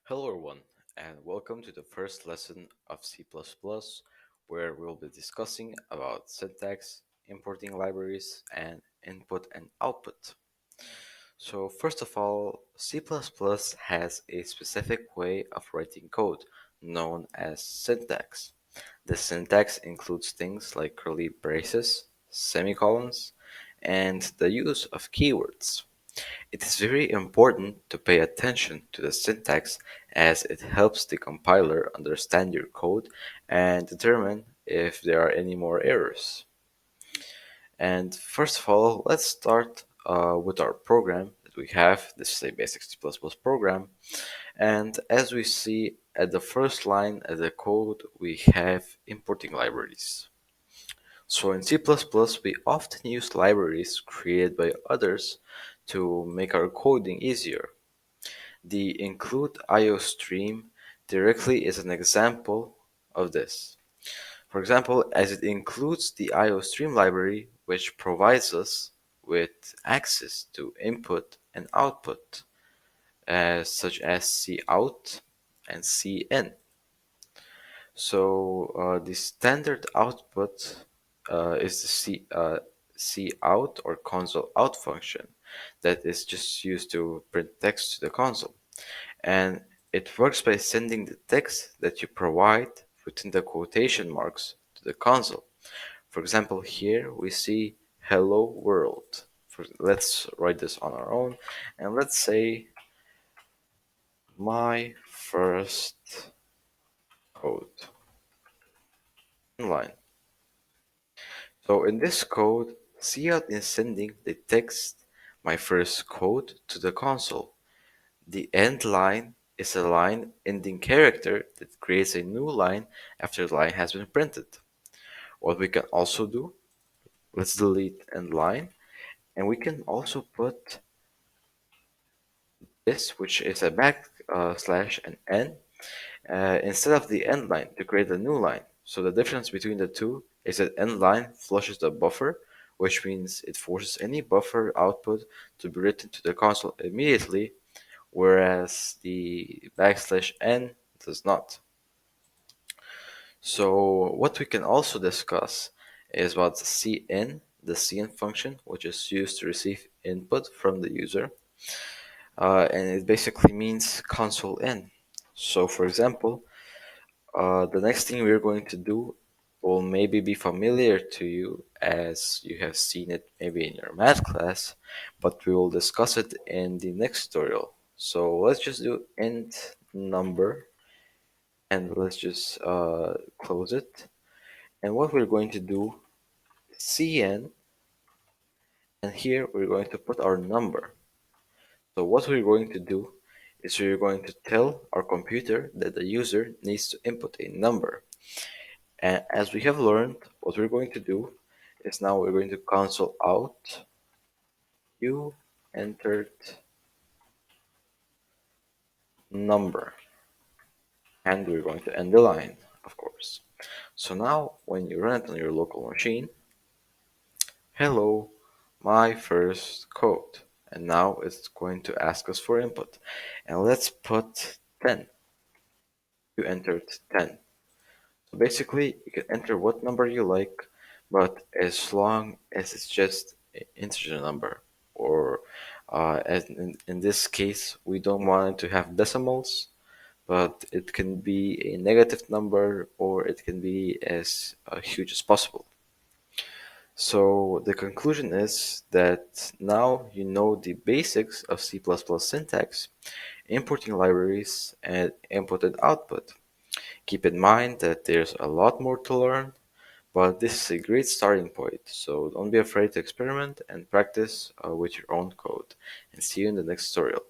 Hello everyone, and welcome to the first lesson of C++, where we'll be discussing about syntax, importing libraries, and input and output. So first of all, C++ has a specific way of writing code, known as syntax. The syntax includes things like curly braces, semicolons, and the use of keywords. It is very important to pay attention to the syntax as it helps the compiler understand your code and determine if there are any more errors. And first of all, let's start with our program that we have. This is a basic C++ program. And as we see at the first line of the code, we have importing libraries. So in C++, we often use libraries created by others to make our coding easier. The include IO stream directly is an example of this. For example, as it includes the IO stream library, which provides us with access to input and output, such as cout and cin. So the standard output is the cout or console out function that is just used to print text to the console. And it works by sending the text that you provide within the quotation marks to the console. For example, here we see hello world. Let's write this on our own and let's say my first code line. So in this code, cout is sending the text my first code to the console. The end line is a line ending character that creates a new line after the line has been printed. What we can also do, let's delete end line, and we can also put this, which is a backslash and n, instead of the end line to create a new line. So the difference between the two is that end line flushes the buffer, which means it forces any buffer output to be written to the console immediately, whereas the backslash n does not. So what we can also discuss is about the cin function, which is used to receive input from the user, and it basically means console in. So for example, the next thing we're going to do will maybe be familiar to you as you have seen it maybe in your math class, but we will discuss it in the next tutorial. So let's just do int number and let's just close it. And what we're going to do, cn, and here we're going to put our number. So what we're going to do is we're going to tell our computer that the user needs to input a number. And as we have learned, what we're going to do is now we're going to console out you entered number, and we're going to end the line, of course. So now when you run it on your local machine, hello, my first code. And now it's going to ask us for input. And let's put 10. You entered 10. So basically, you can enter what number you like, but as long as it's just an integer number, or as in this case, we don't want it to have decimals, but it can be a negative number or it can be as huge as possible. So the conclusion is that now you know the basics of C++ syntax, importing libraries, and input and output. Keep in mind that there's a lot more to learn, but this is a great starting point, so don't be afraid to experiment and practice with your own code. And see you in the next tutorial.